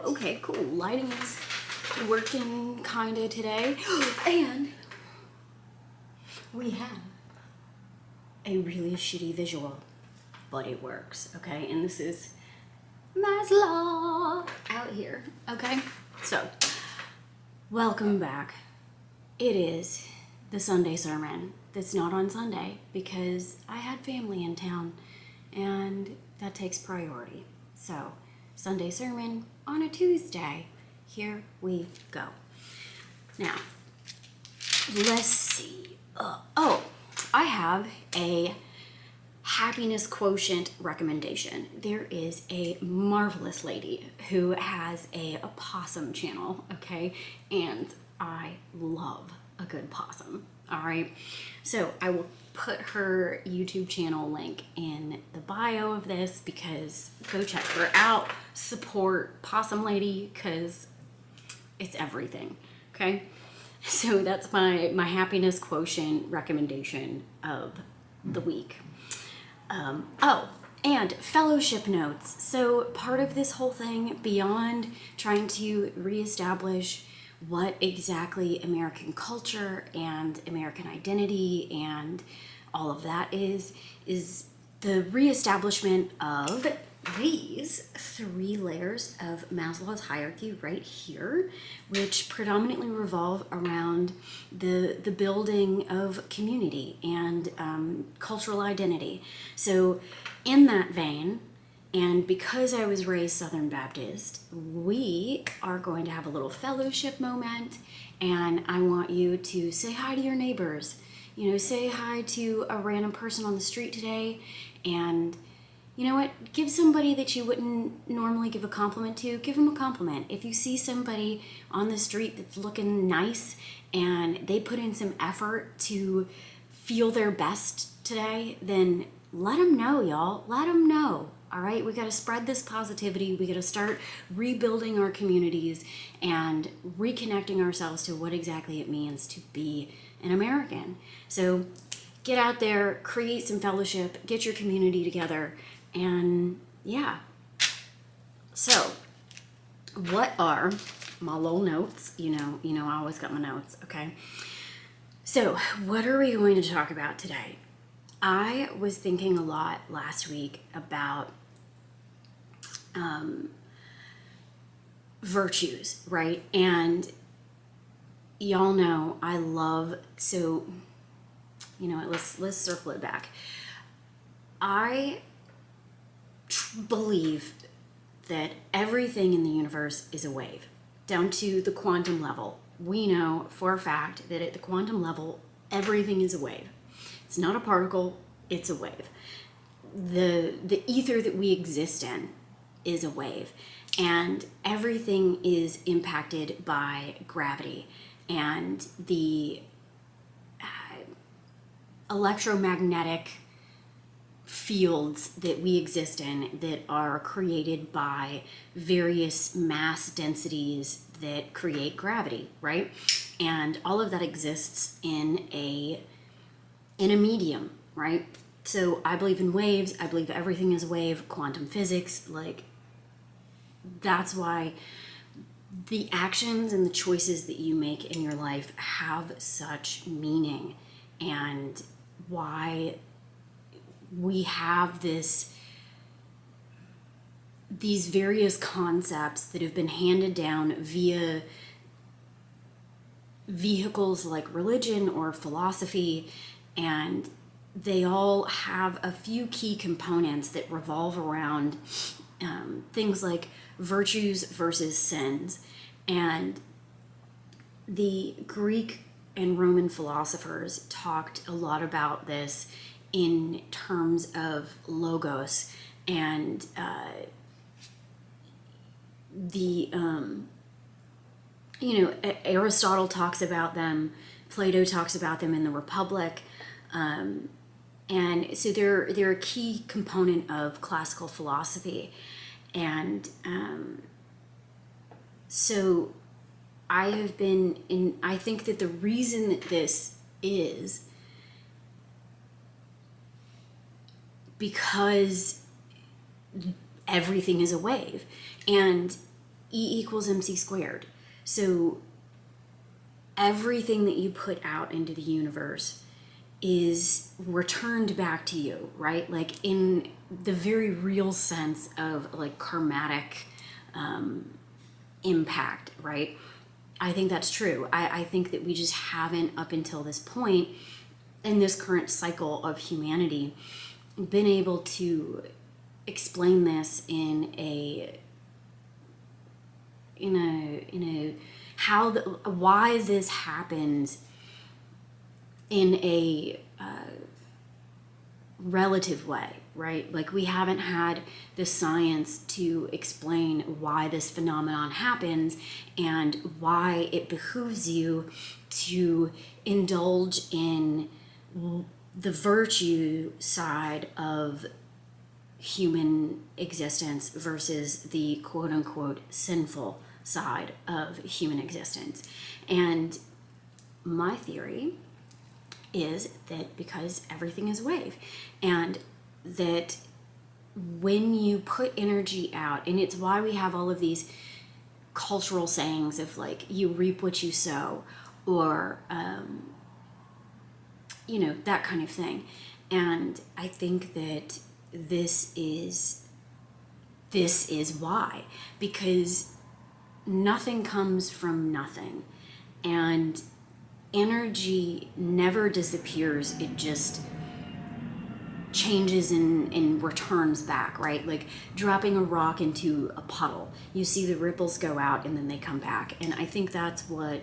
okay, cool. Lighting is working kinda today. And we have a really shitty visual, but it works, okay? And this is Maslow out here, okay? So, welcome back. It is the Sunday sermon that's not on Sunday because I had family in town and that takes priority. So, Sunday sermon on a Tuesday. Here we go. Now, let's see. I have a happiness quotient recommendation. There is a marvelous lady who has a possum channel, okay? And I love a good possum, all right? So I will put her YouTube channel link in the bio of this because go check her out. Support Possum Lady because it's everything, okay? So that's my happiness quotient recommendation of the week. And fellowship notes. So part of this whole thing, beyond trying to reestablish what exactly American culture and American identity and all of that is the reestablishment of these 3 layers of Maslow's hierarchy right here, which predominantly revolve around the building of community and cultural identity. So in that vein, and because I was raised Southern Baptist, we are going to have a little fellowship moment, and I want you to say hi to your neighbors. You know, say hi to a random person on the street today, and you know what? Give somebody that you wouldn't normally give a compliment to, give them a compliment. If you see somebody on the street that's looking nice and they put in some effort to feel their best today, then let them know, y'all. Let them know. All right? We got to spread this positivity. We got to start rebuilding our communities and reconnecting ourselves to what exactly it means to be an American. So get out there, create some fellowship, get your community together. And yeah, so what are my little notes? You know, I always got my notes, okay? So what are we going to talk about today? I was thinking a lot last week about virtues, right? And y'all know I love, so, you know what, let's circle it back. I believe that everything in the universe is a wave, down to the quantum level. We know for a fact that at the quantum level, everything is a wave. It's not a particle, it's a wave. The ether that we exist in is a wave, and everything is impacted by gravity and the electromagnetic fields that we exist in that are created by various mass densities that create gravity, right? And all of that exists in a medium, right? So I believe in waves. I believe everything is a wave. Quantum physics, like, that's why the actions and the choices that you make in your life have such meaning, and why we have these various concepts that have been handed down via vehicles like religion or philosophy, and they all have a few key components that revolve around things like virtues versus sins. And the Greek and Roman philosophers talked a lot about this in terms of logos and Aristotle talks about them, Plato talks about them in the Republic, and so they're a key component of classical philosophy. And so I think that the reason that this is because everything is a wave. And E equals MC squared. So everything that you put out into the universe is returned back to you, right? Like in the very real sense of like karmatic impact, right? I think that's true. I think that we just haven't, up until this point in this current cycle of humanity, been able to explain this in a how why this happens in a relative way, right? Like we haven't had the science to explain why this phenomenon happens and why it behooves you to indulge in the virtue side of human existence versus the quote unquote sinful side of human existence. And my theory is that because everything is a wave, and that when you put energy out, and it's why we have all of these cultural sayings of like, you reap what you sow, or that kind of thing. And I think that this is why, because nothing comes from nothing, and energy never disappears. It just changes and returns back, right? Like dropping a rock into a puddle. You see the ripples go out and then they come back. And I think that's what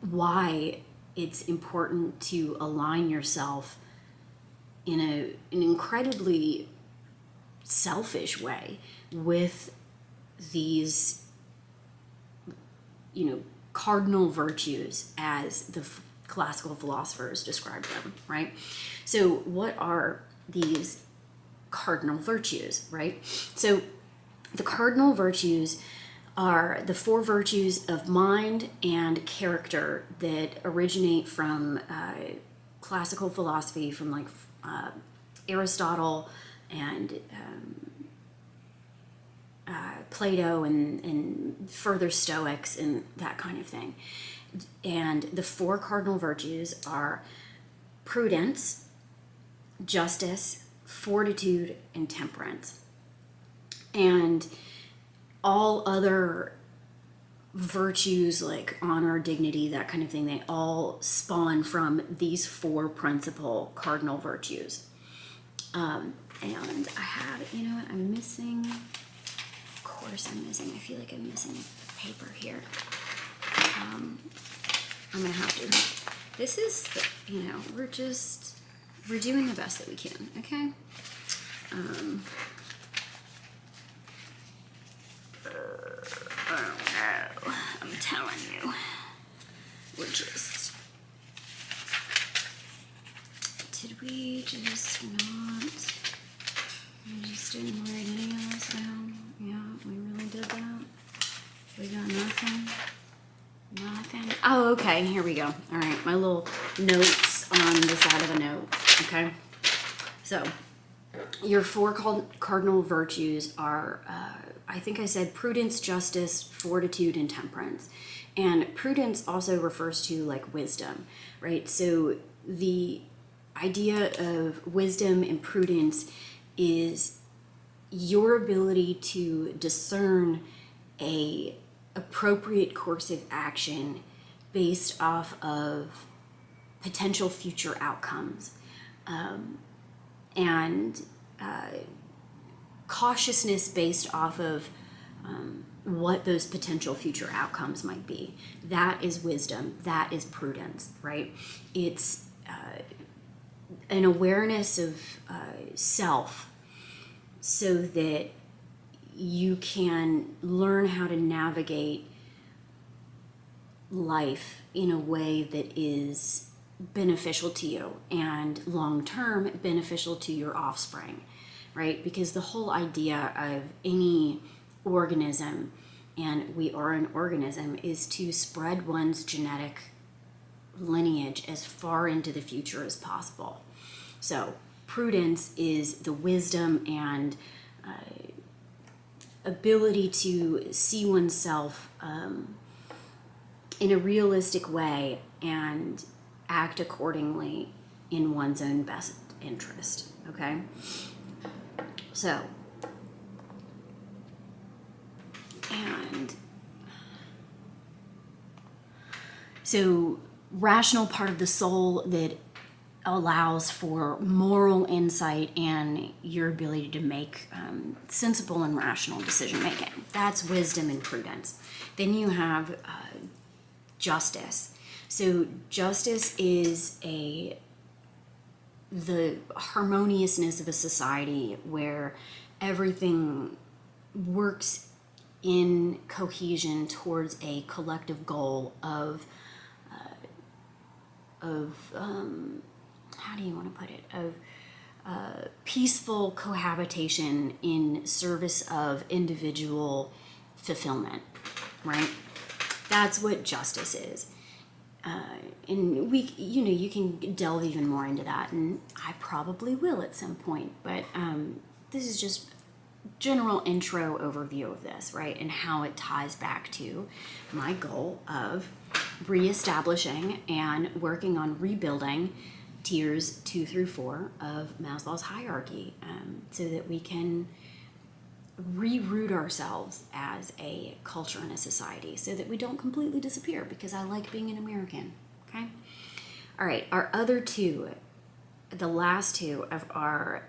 why it's important to align yourself in an incredibly selfish way with these, cardinal virtues as the classical philosophers describe them, right? So what are these cardinal virtues, right? So the cardinal virtues are the four virtues of mind and character that originate from classical philosophy, from like Aristotle and Plato and further Stoics and that kind of thing. And the four cardinal virtues are prudence, justice, fortitude, and temperance. And all other virtues like honor, dignity, that kind of thing, they all spawn from these four principal cardinal virtues. And I have, I'm missing, of course I'm missing, I feel like I'm missing paper here. I'm gonna have to, this is, we're doing the best that we can, okay? I don't know, I'm telling you, we're just, did we just not, we just didn't write any of this down? Yeah, we really did that? We got nothing? Nothing? Oh, okay, here we go. All right, my little notes on the side of a note, okay? So, your four cardinal virtues are, I think I said prudence, justice, fortitude, and temperance. And prudence also refers to like wisdom, right? So the idea of wisdom and prudence is your ability to discern a appropriate course of action based off of potential future outcomes, and cautiousness based off of what those potential future outcomes might be. That is wisdom. That is prudence, right? It's an awareness of self so that you can learn how to navigate life in a way that is beneficial to you and long-term beneficial to your offspring, right? Because the whole idea of any organism, and we are an organism, is to spread one's genetic lineage as far into the future as possible. So prudence is the wisdom and ability to see oneself in a realistic way and act accordingly in one's own best interest. Okay? So rational part of the soul that allows for moral insight and your ability to make sensible and rational decision making. That's wisdom and prudence. Then you have justice. So justice is the harmoniousness of a society where everything works in cohesion towards a collective goal of how do you want to put it, of peaceful cohabitation in service of individual fulfillment, right? That's what justice is. And you can delve even more into that, and I probably will at some point, but this is just general intro overview of this, right? And how it ties back to my goal of reestablishing and working on rebuilding tiers 2 through 4 of Maslow's hierarchy, so that we can reroot ourselves as a culture and a society so that we don't completely disappear, because I like being an American. Okay? All right, our other two, the last two of our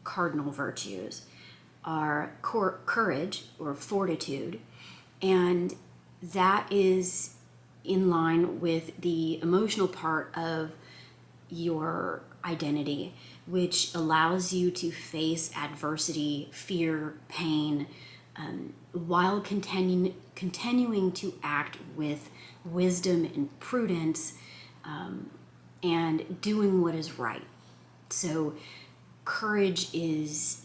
cardinal virtues are courage or fortitude, and that is in line with the emotional part of your identity, which allows you to face adversity, fear, pain, while continuing to act with wisdom and prudence, and doing what is right. So courage is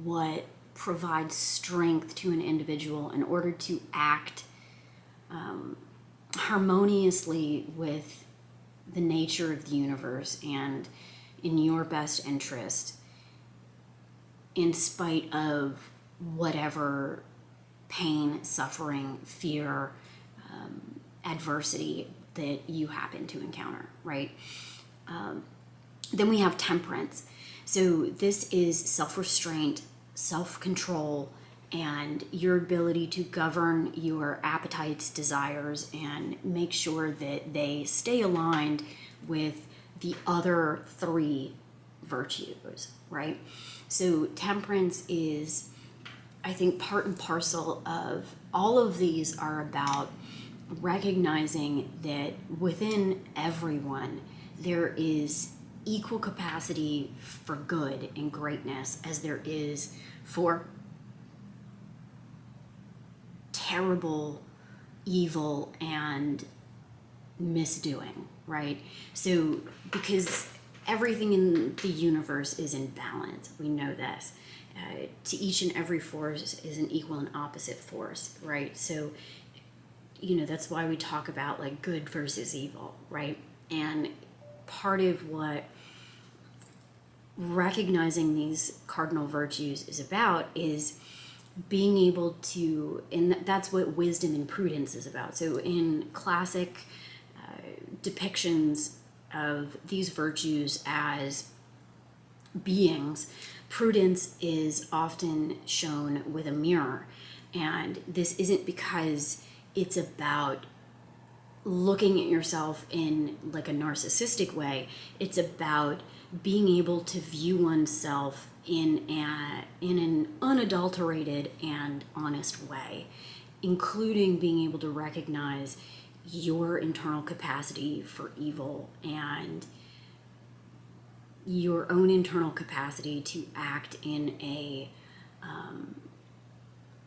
what provides strength to an individual in order to act harmoniously with the nature of the universe and in your best interest, in spite of whatever pain, suffering, fear, adversity that you happen to encounter, right? Then we have temperance. So this is self-restraint, self-control, and your ability to govern your appetites, desires, and make sure that they stay aligned with the other 3 virtues, right? So temperance is, I think, part and parcel of all of these are about recognizing that within everyone there is equal capacity for good and greatness as there is for terrible evil and misdoing, right? So because everything in the universe is in balance, we know this. To each and every force is an equal and opposite force, right? So that's why we talk about like good versus evil, right? And part of what recognizing these cardinal virtues is about is being able to, and that's what wisdom and prudence is about. So in classic depictions of these virtues as beings, prudence is often shown with a mirror. And this isn't because it's about looking at yourself in like a narcissistic way. It's about being able to view oneself in an unadulterated and honest way, including being able to recognize your internal capacity for evil and your own internal capacity to act in a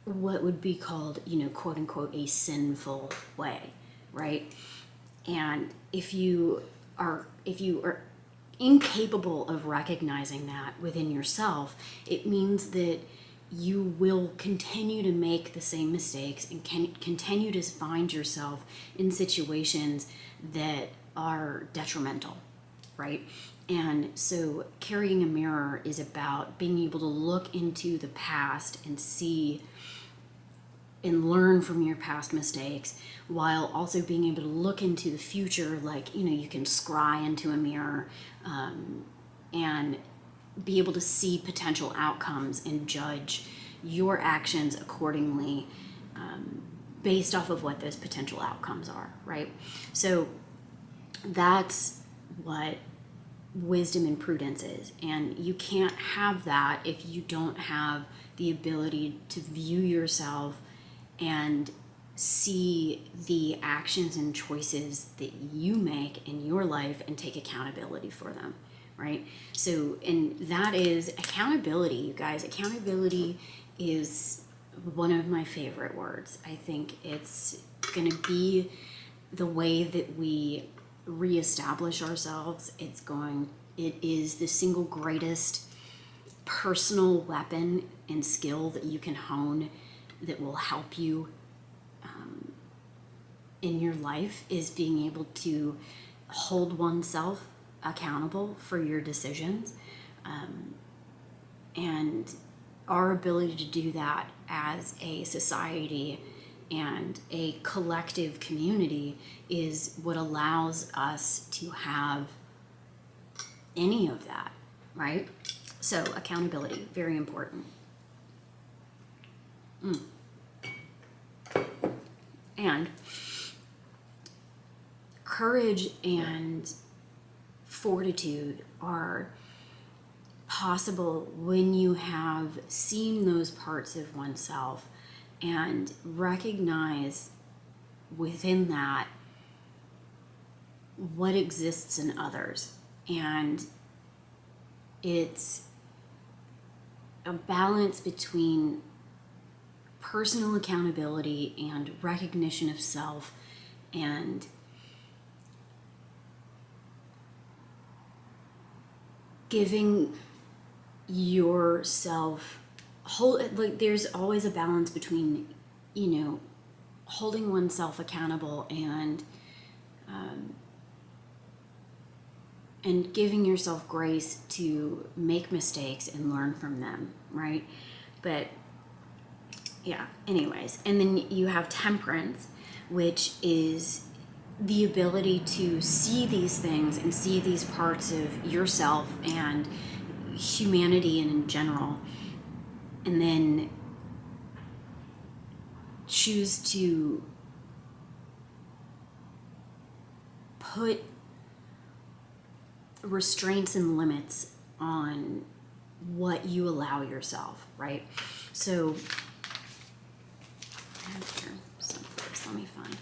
what would be called, quote unquote, a sinful way, right? And if you are incapable of recognizing that within yourself, it means that you will continue to make the same mistakes and can continue to find yourself in situations that are detrimental, right? And so carrying a mirror is about being able to look into the past and see and learn from your past mistakes, while also being able to look into the future, like, you can scry into a mirror, and be able to see potential outcomes and judge your actions accordingly, based off of what those potential outcomes are, right? So that's what wisdom and prudence is. And you can't have that if you don't have the ability to view yourself and see the actions and choices that you make in your life and take accountability for them, right? So, and that is accountability, you guys. Accountability is one of my favorite words. I think it's going to be the way that we reestablish ourselves. It is the single greatest personal weapon and skill that you can hone that will help you in your life, is being able to hold oneself accountable for your decisions. And our ability to do that as a society and a collective community is what allows us to have any of that, right? So accountability, very important. And courage and fortitude are possible when you have seen those parts of oneself and recognize within that what exists in others. And it's a balance between personal accountability and recognition of self, and giving yourself there's always a balance between holding oneself accountable and giving yourself grace to make mistakes and learn from them, right? But yeah, anyways. And then you have temperance, which is the ability to see these things and see these parts of yourself and humanity and in general, and then choose to put restraints and limits on what you allow yourself, right? So I have here someplace, let me find,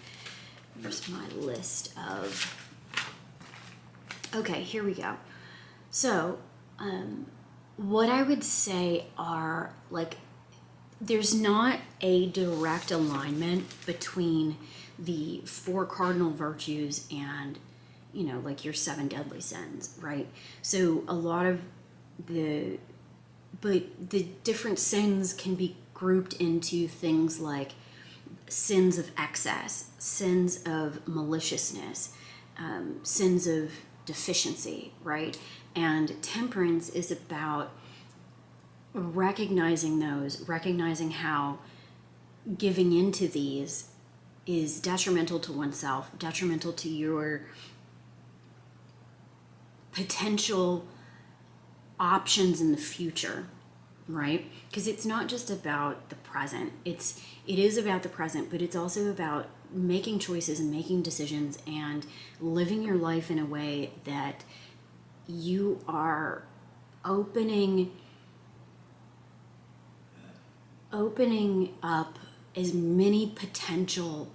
here's my list of, okay, here we go. So what I would say are, like, there's not a direct alignment between the 4 cardinal virtues and like your 7 deadly sins, right? So a lot of the different sins can be grouped into things like sins of excess, sins of maliciousness, sins of deficiency, right? And temperance is about recognizing how giving into these is detrimental to oneself, detrimental to your potential options in the future, right? Because it's not just about the present. It is about the present, but it's also about making choices and making decisions and living your life in a way that you are opening up as many potential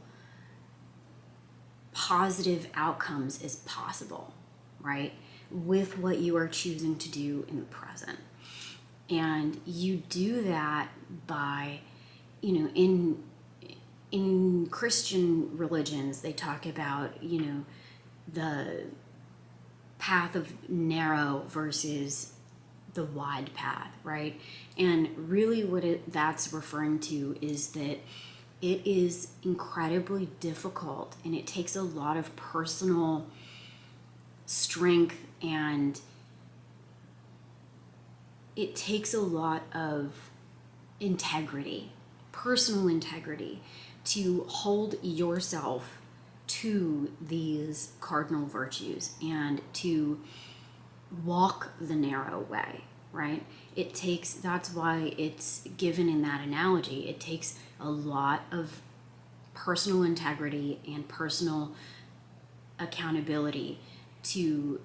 positive outcomes as possible, right? With what you are choosing to do in the present. And you do that by, in Christian religions, they talk about, the path of narrow versus the wide path, right? And really what that's referring to is that it is incredibly difficult, and it takes a lot of personal strength and it takes a lot of integrity, personal integrity, to hold yourself to these cardinal virtues and to walk the narrow way, right? That's why it's given in that analogy. It takes a lot of personal integrity and personal accountability to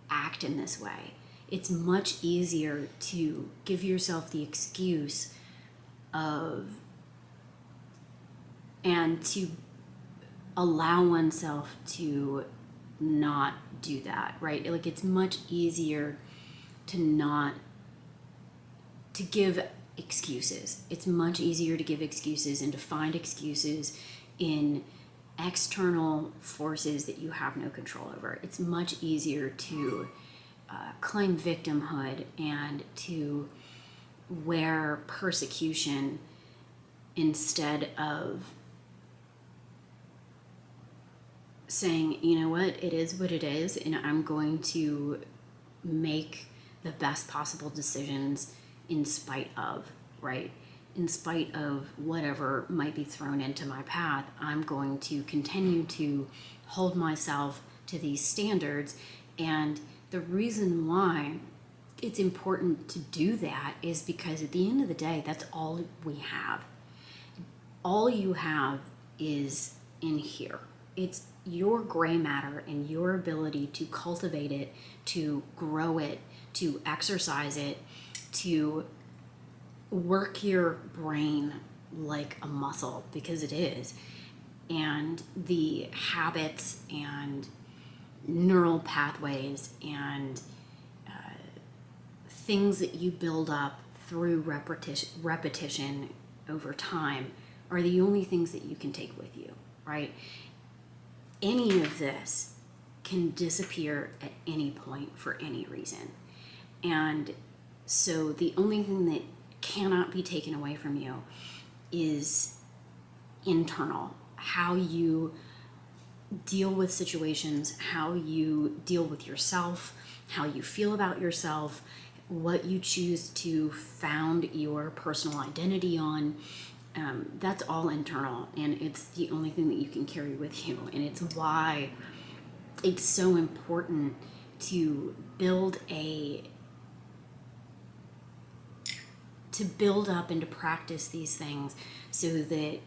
act in this way. It's much easier to give yourself the excuse of, and to allow oneself to not do that, right? Like, it's much easier to give excuses. It's much easier to give excuses and to find excuses in external forces that you have no control over. It's much easier to claim victimhood and to wear persecution instead of saying, you know what, it is what it is, and I'm going to make the best possible decisions in spite of, right? In spite of whatever might be thrown into my path, I'm going to continue to hold myself to these standards. And the reason why it's important to do that is because at the end of the day, that's all we have. All you have is in here. It's your gray matter and your ability to cultivate it, to grow it, to exercise it, to work your brain like a muscle, because it is. And the habits and neural pathways and things that you build up through repetition over time are the only things that you can take with you, right? Any of this can disappear at any point for any reason. And so the only thing that cannot be taken away from you is internal. How you deal with situations, how you deal with yourself, how you feel about yourself, what you choose to found your personal identity on. That's all internal, and it's the only thing that you can carry with you. And it's why it's so important to build up and to practice these things, so that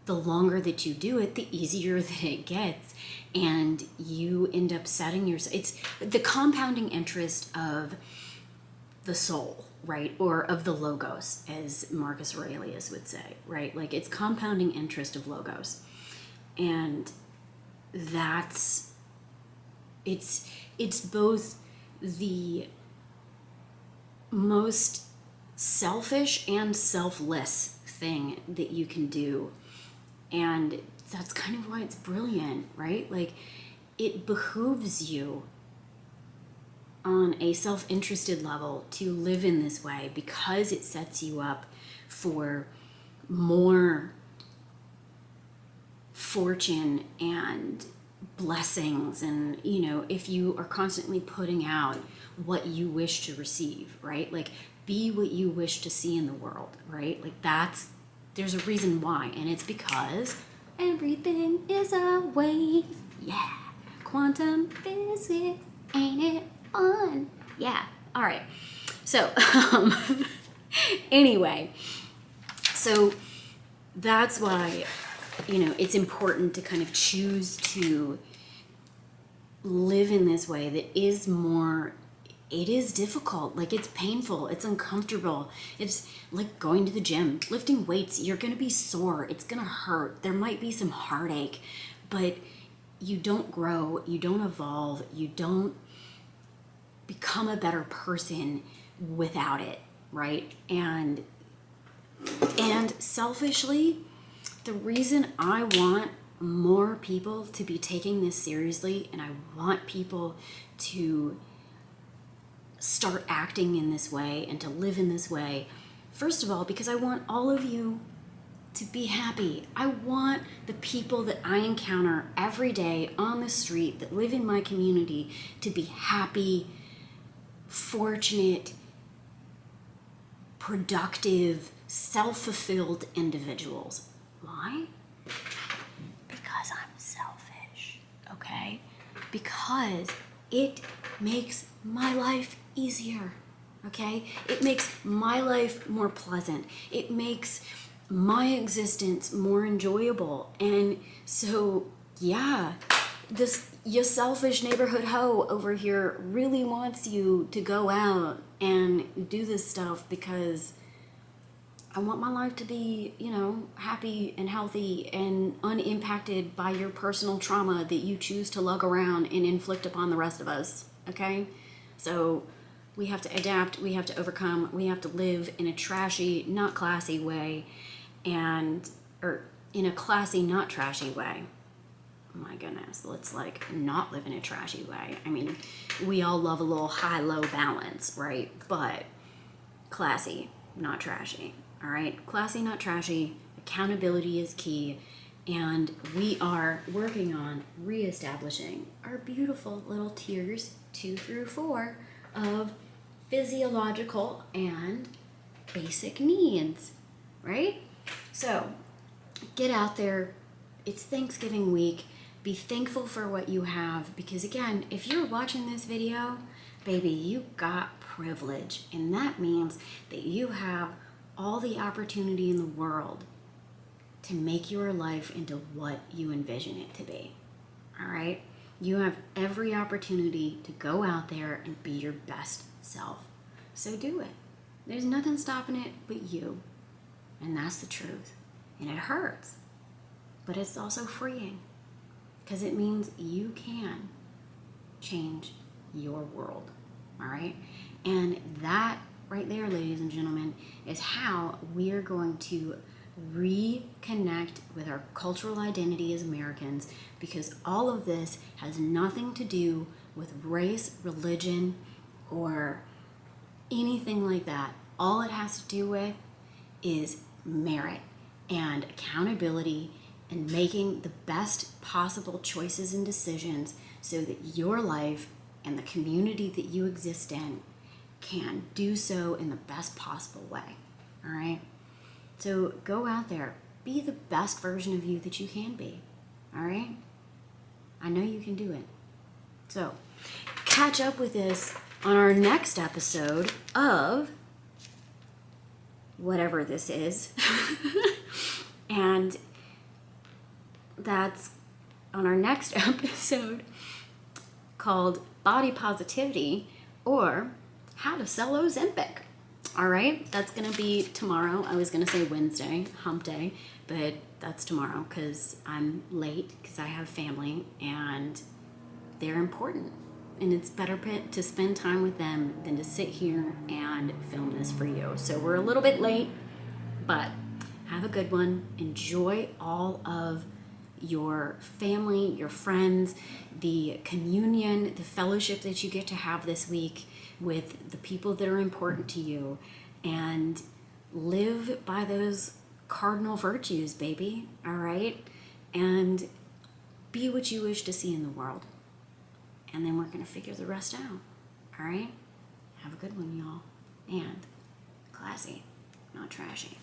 the longer that you do it, the easier that it gets, and you end up setting yourself. It's the compounding interest of the soul, right? Or of the logos, as Marcus Aurelius would say, right? Like, it's compounding interest of logos. And it's both the most selfish and selfless thing that you can do. And that's kind of why it's brilliant, right? Like, it behooves you on a self-interested level to live in this way, because it sets you up for more fortune and blessings. And, you know, if you are constantly putting out what you wish to receive, right? Like, be what you wish to see in the world, right? Like, there's a reason why, and it's because everything is a wave. Yeah. Quantum physics, ain't it fun? Yeah. All right. So, anyway, so that's why, you know, it's important to kind of choose to live in this way that is more. It is difficult, like, it's painful, it's uncomfortable. It's like going to the gym, lifting weights. You're gonna be sore, it's gonna hurt, there might be some heartache, but you don't grow, you don't evolve, you don't become a better person without it, right? And selfishly, the reason I want more people to be taking this seriously, and I want people to start acting in this way and to live in this way, first of all, because I want all of you to be happy. I want the people that I encounter every day on the street that live in my community to be happy, fortunate, productive, self-fulfilled individuals. Why? Because I'm selfish, okay? Because it makes my life easier, okay? It makes my life more pleasant. It makes my existence more enjoyable. And so, yeah, your selfish neighborhood hoe over here really wants you to go out and do this stuff because I want my life to be, happy and healthy and unimpacted by your personal trauma that you choose to lug around and inflict upon the rest of us, okay? So we have to adapt, we have to overcome, we have to live in a trashy, not classy way, or in a classy, not trashy way. Oh my goodness, let's not live in a trashy way. I mean, we all love a little high-low balance, right? But classy, not trashy, all right? Classy, not trashy. Accountability is key. And we are working on reestablishing our beautiful little tiers 2 through 4 of physiological and basic needs, right? So get out there. It's Thanksgiving week. Be thankful for what you have, because again, if you're watching this video, baby, you got privilege, and that means that you have all the opportunity in the world to make your life into what you envision it to be. All right? You have every opportunity to go out there and be your best self. So do it. There's nothing stopping it but you. And that's the truth. And it hurts. But it's also freeing, because it means you can change your world. All right? And that right there, ladies and gentlemen, is how we are going to reconnect with our cultural identity as Americans, because all of this has nothing to do with race, religion, or anything like that. All it has to do with is merit and accountability and making the best possible choices and decisions so that your life and the community that you exist in can do so in the best possible way. All right? So go out there, be the best version of you that you can be. All right? I know you can do it. So catch up with this on our next episode of whatever this is. And that's on our next episode called Body Positivity, or How to Sell Ozempic. All right, that's going to be tomorrow. I was going to say Wednesday, hump day, but that's tomorrow because I'm late because I have family and they're important. And it's better to spend time with them than to sit here and film this for you. So we're a little bit late, but have a good one. Enjoy all of your family, your friends, the communion, the fellowship that you get to have this week with the people that are important to you, and live by those cardinal virtues, baby. All right? And be what you wish to see in the world. And then we're going to figure the rest out. All right? Have a good one, y'all. And classy, not trashy.